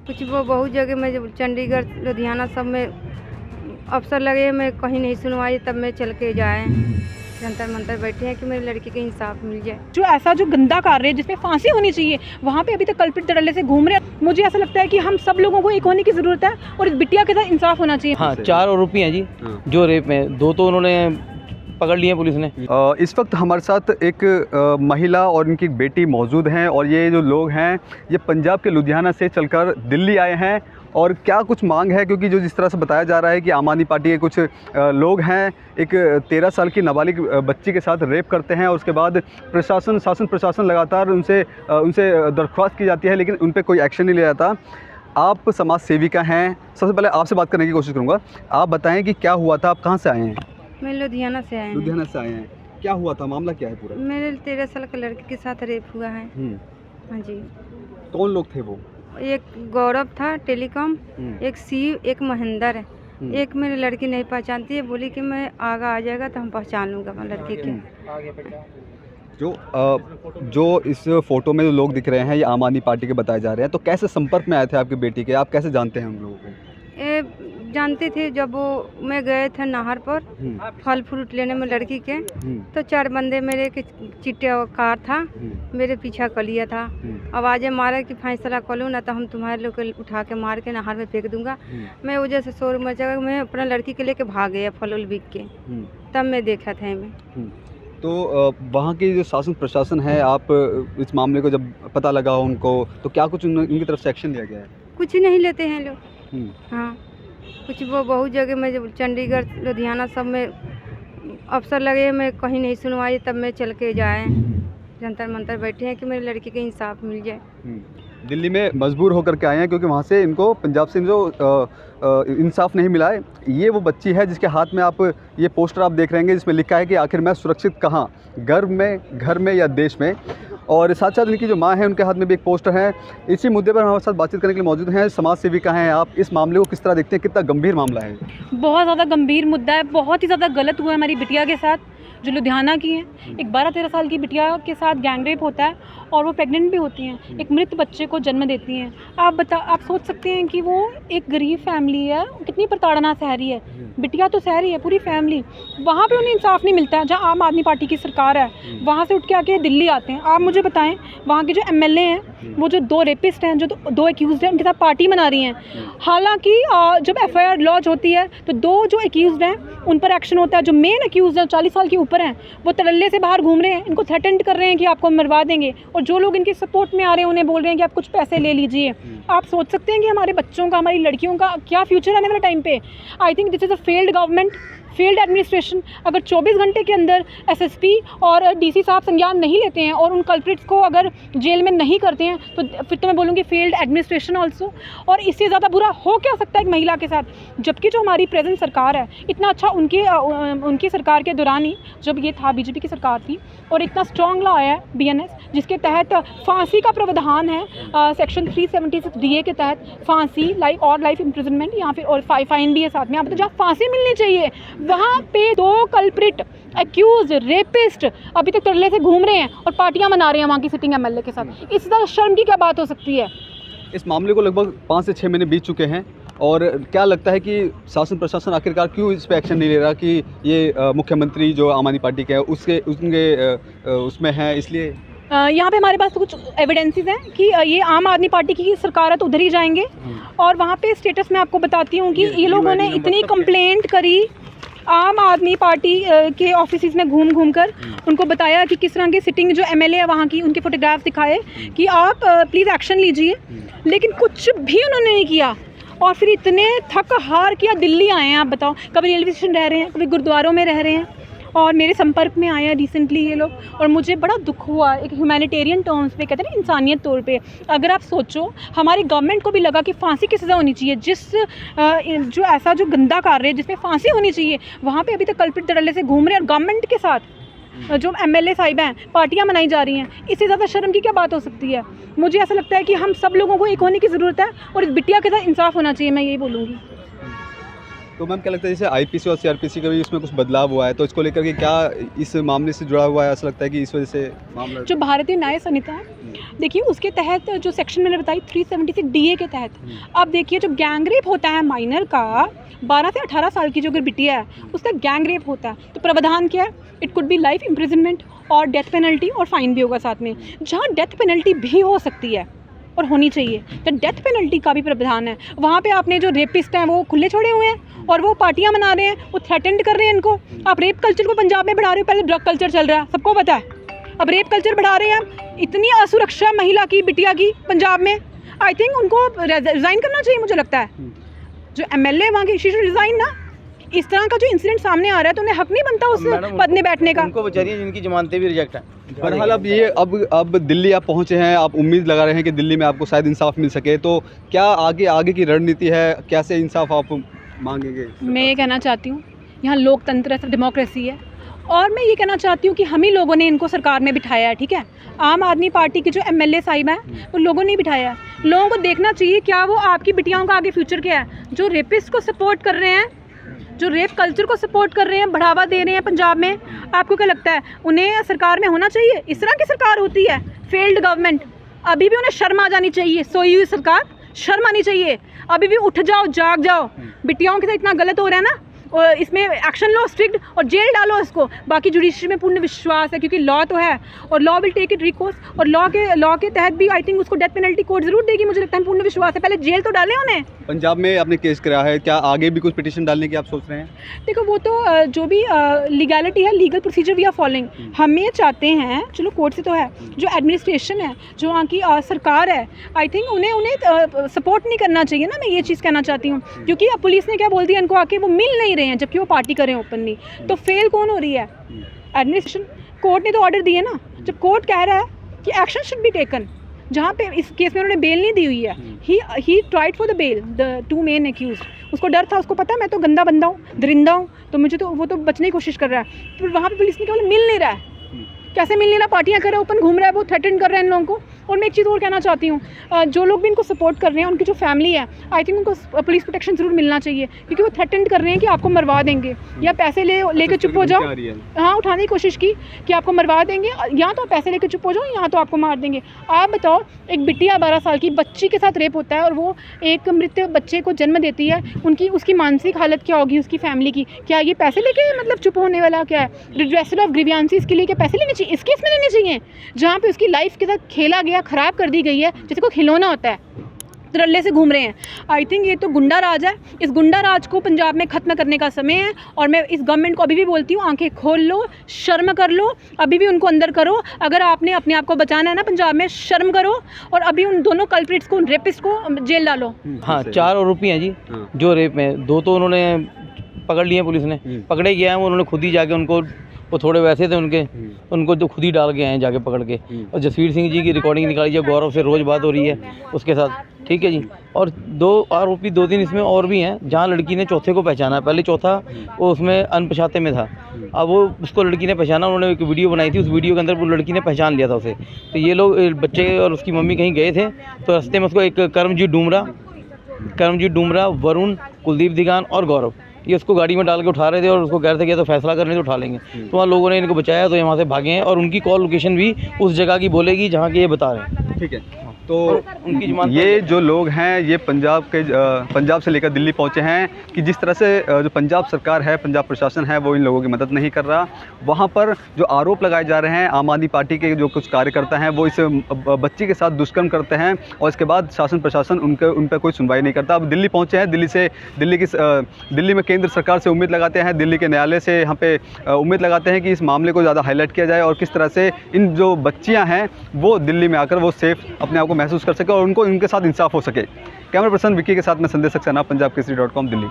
कुछ वो बहुत जगह में जब चंडीगढ़ लुधियाना सब में अफसर लगे, मैं कहीं नहीं सुनवाई, तब मैं चल के जाए जंतर मंतर बैठे हैं कि मेरी लड़की का इंसाफ मिल जाए। जो ऐसा जो गंदा कार्य है जिसमें फांसी होनी चाहिए, वहाँ पे अभी तक कल्प्रिट धड़ल्ले से घूम रहे हैं। मुझे ऐसा लगता है कि हम सब लोगों को एक होने की ज़रूरत है और इस बिटिया के साथ इंसाफ होना चाहिए। हाँ, 4 आरोपी हैं जी जो रेप में, 2 तो उन्होंने पकड़ लिए पुलिस ने। इस वक्त हमारे साथ एक महिला और उनकी बेटी मौजूद हैं और ये जो लोग हैं ये पंजाब के लुधियाना से चलकर दिल्ली आए हैं। और क्या कुछ मांग है, क्योंकि जो जिस तरह से बताया जा रहा है कि आम आदमी पार्टी के कुछ लोग हैं, एक 13 साल की नाबालिग बच्ची के साथ रेप करते हैं और उसके बाद शासन प्रशासन लगातार उनसे दरख्वास्त की जाती है, लेकिन उन पर कोई एक्शन नहीं लिया जाता। आप समाज सेविका हैं, सबसे पहले आपसे बात करने की कोशिश करूँगा। आप बताएँ कि क्या हुआ था, आप कहाँ से आए हैं? मैं लुधियाना से आए। लुधियाना से आए हैं, क्या हुआ था, मामला क्या है पूरा? मेरे 13 साल के लड़के के साथ रेप हुआ है। हाँ जी। कौन लोग थे वो? एक गौरव था टेलीकॉम, एक शिव, एक महेंद्र है। एक मेरी लड़की नहीं पहचानती है, बोली कि मैं आगा आ जाएगा तो हम पहचान लूँगा मैं लड़की के। जो इस फोटो में जो लोग दिख रहे हैं ये आम आदमी पार्टी के बताए जा रहे हैं, तो कैसे संपर्क में आए थे आपकी बेटी के? आप कैसे जानते हैं उन लोगों को? जानते थे जब वो मैं गए थे नहर पर फल फ्रूट लेने में लड़की के, तो 4 बंदे मेरे के चिट्टे कार था, मेरे पीछा कर लिया था। आवाज़ें मारे कि फैसला कर लूँ ना तो हम तुम्हारे लोग को उठा के मार के नहर में फेंक दूंगा। मैं वजह से शोर मचा, मैं अपना लड़की के लेके भाग गया फल उल बिक के, तब मैं देखा था मैं। तो वहाँ की जो शासन प्रशासन है, आप इस मामले को जब पता लगा उनको तो क्या कुछ उनकी तरफ से एक्शन लिया गया है? कुछ नहीं लेते हैं लोग। हाँ, कुछ वो बहुत जगह में जब चंडीगढ़ लुधियाना सब में अफसर लगे, मैं कहीं नहीं सुनवाई, तब मैं चल के जाए जंतर मंतर बैठे हैं कि मेरी लड़की का इंसाफ मिल जाए। दिल्ली में मजबूर होकर के आए हैं क्योंकि वहाँ से इनको पंजाब से जो इंसाफ नहीं मिला है। ये वो बच्ची है जिसके हाथ में आप ये पोस्टर आप देख रहे हैं जिसमें लिखा है कि आखिर मैं सुरक्षित कहाँ, घर में या देश में। और साथ साथ इनकी जो माँ है उनके हाथ में भी एक पोस्टर है। इसी मुद्दे पर हमारे साथ बातचीत करने के लिए मौजूद हैं समाज सेविका हैं आप। इस मामले को किस तरह देखते हैं, कितना गंभीर मामला है? बहुत ज़्यादा गंभीर मुद्दा है, बहुत ही ज़्यादा गलत हुआ है हमारी बिटिया के साथ जो लुधियाना की है। एक 12-13 साल की बिटिया के साथ गैंग रेप होता है और वो प्रेग्नेंट भी होती हैं, एक मृत बच्चे को जन्म देती हैं। आप सोच सकते हैं कि वो एक गरीब फैमिली है, कितनी प्रताड़ना सह रही है। बिटिया तो सह रही है, पूरी फैमिली। वहाँ पे उन्हें इंसाफ नहीं मिलता है। जहाँ आम आदमी पार्टी की सरकार है वहाँ से उठ के आके दिल्ली आते हैं। आप मुझे बताएं, वहाँ के जो MLA हैं, वो जो 2 रेपिस्ट हैं, जो 2 एक्यूज़ड हैं, उनके साथ पार्टी मना रही हैं। हालांकि जब FIR लॉन्च होती है तो 2 जो एक्यूज़ड हैं उन पर एक्शन होता है। जो मेन एक्यूज़ड हैं 40 साल के ऊपर हैं, वो तड़ल्ले से बाहर घूम रहे हैं, इनको थ्रेटेंड कर रहे हैं कि आपको मरवा देंगे। और जो लोग इनके सपोर्ट में आ रहे हैं उन्हें बोल रहे हैं कि आप कुछ पैसे ले लीजिए। आप सोच सकते हैं कि हमारे बच्चों का, हमारी लड़कियों का क्या फ्यूचर आने वाले टाइम पे। I think this is a failed government, failed administration. अगर 24 घंटे के अंदर SSP और DC साहब संज्ञान नहीं लेते हैं और उन कल्प्रिट्स को अगर जेल में नहीं करते हैं तो फिर तो मैं बोलूँगी फेल्ड एडमिनिस्ट्रेशन ऑल्सो। और इससे ज़्यादा बुरा हो क्या सकता है एक महिला के साथ, जबकि जो हमारी प्रेजेंट सरकार है इतना अच्छा उनकी सरकार के दौरान ही, जब ये था BJP की सरकार थी, और इतना स्ट्रॉन्ग लॉ आया है BNS जिसके तहत फांसी का प्रावधान है। सेक्शन 376 DA के तहत फांसी, लाइफ इम्प्रिजनमेंट या फिर और फाइन भी है साथ में। यहाँ पर तो जहाँ फांसी मिलनी चाहिए वहाँ पे 2 कल्प्रिट एक्यूज रेपिस्ट अभी तक तरले से घूम रहे हैं और पार्टियां मना रहे हैं वहाँ की सिटिंग MLA के साथ। इससे ज़्यादा शर्म की क्या बात हो सकती है? इस मामले को लगभग 5 से 6 महीने बीत चुके हैं और क्या लगता है कि शासन प्रशासन आखिरकार क्यों इस पर एक्शन नहीं ले रहा कि ये मुख्यमंत्री जो आम आदमी पार्टी के है उसमें है, इसलिए? यहाँ पे हमारे पास तो कुछ एविडेंसेस हैं कि ये आम आदमी पार्टी की सरकार है तो उधर ही जाएंगे। और वहाँ पे स्टेटस मैं आपको बताती हूँ कि ये लोगों ने इतनी कंप्लेंट करी आम आदमी पार्टी के ऑफिस में घूम कर, उनको बताया कि किस तरह की सिटिंग जो MLA है वहाँ की, उनके फोटोग्राफ दिखाए कि आप प्लीज़ एक्शन लीजिए, लेकिन कुछ भी उन्होंने नहीं किया। और फिर इतने थक हार किया दिल्ली आए हैं। आप बताओ, कभी रेलवे स्टेशन रह रहे हैं, कभी गुरुद्वारों में रह रहे हैं और मेरे संपर्क में आए हैं रिसेंटली ये लोग। और मुझे बड़ा दुख हुआ, एक ह्यूमैनिटेरियन टर्म्स पे, कहते हैं ना इंसानियत तौर पे। अगर आप सोचो, हमारी गवर्नमेंट को भी लगा कि फांसी की सज़ा होनी चाहिए। जो ऐसा जो गंदा कार्य है जिसमें फांसी होनी चाहिए, वहाँ पे अभी तक कल्प्रिट धड़ल्ले से घूम रहे हैं और गवर्नमेंट के साथ जो MLA साहिब हैं पार्टियां मनाई जा रही हैं। इससे ज़्यादा शर्म की क्या बात हो सकती है? मुझे ऐसा लगता है कि हम सब लोगों को एक होने की ज़रूरत है और इस बिटिया के साथ इंसाफ होना चाहिए, मैं यही बोलूँगी। तो मैम क्या लगता है जैसे आईपीसी और सीआरपीसी का भी इसमें कुछ बदलाव हुआ है, तो इसको लेकर के क्या इस मामले से जुड़ा हुआ है? ऐसा लगता है कि इस वजह से मामला जो भारतीय न्याय संहिता है, देखिए उसके तहत जो सेक्शन मैंने बताई 376 DA के तहत, अब देखिए जब गैंग रेप होता है माइनर का, 12 से 18 साल की जो अगर बिटिया है उसका गैंग रेप होता है, तो प्रावधान क्या है? It could be life imprisonment और डेथ पेनल्टी और फाइन भी होगा साथ में। जहाँ डेथ पेनल्टी भी हो सकती है और होनी चाहिए, तो डेथ पेनल्टी का भी प्रावधान है। वहाँ पे आपने जो रेपिस्ट हैं वो खुले छोड़े हुए हैं और वो पार्टियां मना रहे हैं, वो थ्रेटेंड कर रहे हैं इनको। आप रेप कल्चर को पंजाब में बढ़ा रहे हो, पहले ड्रग कल्चर चल रहा है, सबको पता है। अब रेप कल्चर बढ़ा रहे हैं आप। इतनी असुरक्षा महिला की, बिटिया की पंजाब में, आई थिंक उनको रिज़ाइन करना चाहिए मुझे लगता है। जो MLA वहाँ की, शी शुड रिज़ाइन ना। इस तरह का जो इंसिडेंट सामने आ रहा है तो उन्हें हक नहीं बनता उस पद में बैठने का। उनको बेचारी जिनकी जमानतें भी रिजेक्ट है। बहरहाल अब ये अब दिल्ली आप पहुंचे हैं, आप उम्मीद लगा रहे हैं कि दिल्ली में आपको शायद इंसाफ मिल सके, तो क्या आगे की रणनीति है? कैसे इंसाफ आप मांगेंगे? मैं ये कहना चाहती हूँ, यहाँ लोकतंत्र है, डेमोक्रेसी है, और मैं ये कहना चाहती हूँ कि हम ही लोगों ने इनको सरकार में बिठाया है, ठीक है। आम आदमी पार्टी के जो MLA साहिब हैं वो लोगों ने बिठाया है। लोगों को देखना चाहिए क्या वो आपकी बिटियाओं का आगे फ्यूचर क्या है। जो रेपिस्ट को सपोर्ट कर रहे हैं, जो रेप कल्चर को सपोर्ट कर रहे हैं, बढ़ावा दे रहे हैं पंजाब में, आपको क्या लगता है उन्हें सरकार में होना चाहिए? इस तरह की सरकार होती है, फेल्ड गवर्नमेंट। अभी भी उन्हें शर्म आ जानी चाहिए, सोई हुई सरकार, शर्म आनी चाहिए। अभी भी उठ जाओ, जाग जाओ। बिटियाओं के साथ इतना गलत हो रहा है ना, और इसमें एक्शन लो स्ट्रिक्ट और जेल डालो इसको। बाकी जुडिशरी में पूर्ण विश्वास है, क्योंकि लॉ तो है और law will take it recourse, और लॉ के तहत भी आई थिंक उसको डेथ पेनल्टी कोर्ट जरूर देगी, मुझे लगता है, पूर्ण विश्वास है। पहले जेल तो डाले उन्हें। पंजाब में आपने केस कराया है, क्या आगे भी कुछ पिटीशन डालने की आप सोच रहे हैं? देखो वो तो जो भी लीगैलिटी है, legal procedure we are following. हम ये चाहते हैं, चलो कोर्ट से तो है, जो एडमिनिस्ट्रेशन है, जो वहाँ की सरकार है, आई थिंक उन्हें सपोर्ट नहीं करना चाहिए ना। मैं ये चीज़ कहना चाहती हूँ, क्योंकि अब पुलिस ने क्या बोल दिया इनको आके, वो मिल नहीं रहे हैं जबकि वो पार्टी कर रहे हैं ओपनली, तो फेल कौन हो रही है? एडमिनिस्ट्रेशन। कोर्ट ने तो ऑर्डर दिए ना। जब कोर्ट कह रहा है कि एक्शन शुड बी टेकन, जहाँ पे इस केस में उन्होंने बेल नहीं दी हुई है, he tried for the bail, the 2 main accused. उसको डर था, उसको पता है मैं तो गंदा बंदा हूँ, दरिंदा हूँ, तो मुझे तो वो तो बचने की कोशिश कर रहा है। तो वहाँ पे पुलिस ने केवल मिल नहीं रहा है। कैसे मिल नहीं रहा? पार्टियां कर रहा है, ओपन घूम रहा है, वो थ्रेटन कर रहे हैं इन लोगों को। और मैं एक चीज़ और कहना चाहती हूँ, जो लोग भी इनको सपोर्ट कर रहे हैं, उनकी जो फैमिली है, आई थिंक उनको पुलिस प्रोटेक्शन ज़रूर मिलना चाहिए, क्योंकि वो थ्रेटन कर रहे हैं कि आपको मरवा देंगे, या पैसे लेके चुप हो जाओ। हाँ, उठाने की कोशिश की कि आपको मरवा देंगे, या तो पैसे लेके चुप हो जाओ, या तो आपको मार देंगे। आप बताओ, एक बिटिया 12 साल की बच्ची के साथ रेप होता है और वो एक मृत बच्चे को जन्म देती है, उसकी मानसिक हालत क्या होगी उसकी फैमिली की? क्या ये पैसे लेके मतलब चुप होने वाला क्या है? रिड्रेसल ऑफ ग्रीवियंसेस के लिए क्या पैसे लेने चाहिए? इस केस में लेने चाहिए, जहाँ पे उसकी लाइफ के साथ खेला गया, ख़राब कर दी गई है, जैसे कोई खिलौना होता है, तरल्ले से घूम रहे हैं। आई थिंक ये तो गुंडा राज है। इस गुंडा राज को पंजाब में ख़त्म करने का समय है, और मैं इस गवर्नमेंट को अभी भी बोलती हूँ, आंखें खोल लो, शर्म कर लो, अभी भी उनको अंदर करो। अगर आपने अपने आप को बचाना है ना पंजाब में, शर्म करो, और अभी उन दोनों कल्प्रिट्स को, उन रेपिस्ट को जेल डालो। हाँ, 4 आरोपी हैं जी जो रेप में, 2 तो उन्होंने पकड़ लिए, पुलिस ने पकड़े गए हैं, उन्होंने खुद ही जाके उनको, वो थोड़े वैसे थे उनको तो खुद ही डाल के आए हैं जाके पकड़ के। और जसवीर सिंह जी की रिकॉर्डिंग निकाली है, गौरव से रोज़ बात हो रही है उसके साथ, ठीक है जी। और 2 आरोपी 2-3 इसमें और भी हैं, जहाँ लड़की ने चौथे को पहचाना। पहले चौथा वो उसमें अनपछाते में था, अब वो उसको लड़की ने पहचाना, उन्होंने एक वीडियो बनाई थी, उस वीडियो के अंदर वो लड़की ने पहचान लिया था उसे। तो ये लोग बच्चे और उसकी मम्मी कहीं गए थे, तो रास्ते में उसको एक करमजीत डूमरा, वरुण, कुलदीप दिगान और गौरव, ये उसको गाड़ी में डाल के उठा रहे थे और उसको कह रहे थे कि तो फैसला करने तो उठा लेंगे। तो वहाँ लोगों ने इनको बचाया, तो ये वहाँ से भागे हैं, और उनकी कॉल लोकेशन भी उस जगह की बोलेगी जहाँ के ये बता रहे हैं। ठीक है, तो उनकी जमानत, ये जो लोग हैं ये पंजाब से लेकर दिल्ली पहुंचे हैं कि जिस तरह से जो पंजाब सरकार है, पंजाब प्रशासन है, वो इन लोगों की मदद नहीं कर रहा। वहाँ पर जो आरोप लगाए जा रहे हैं, आम आदमी पार्टी के जो कुछ कार्यकर्ता हैं वो इस बच्ची के साथ दुष्कर्म करते हैं, और इसके बाद शासन प्रशासन उन पर कोई सुनवाई नहीं करता। अब दिल्ली पहुँचे हैं, दिल्ली में केंद्र सरकार से उम्मीद लगाते हैं, दिल्ली के न्यायालय से यहाँ पे उम्मीद लगाते हैं कि इस मामले को ज़्यादा हाईलाइट किया जाए, और किस तरह से इन जो बच्चियाँ हैं वो दिल्ली में आकर वो सेफ अपने आप को महसूस कर सके और उनको इनके साथ इंसाफ हो सके। कैमरा पर्सन विक्की के साथ मैं संदेश सक्सेना, पंजाब केसरी.com, दिल्ली।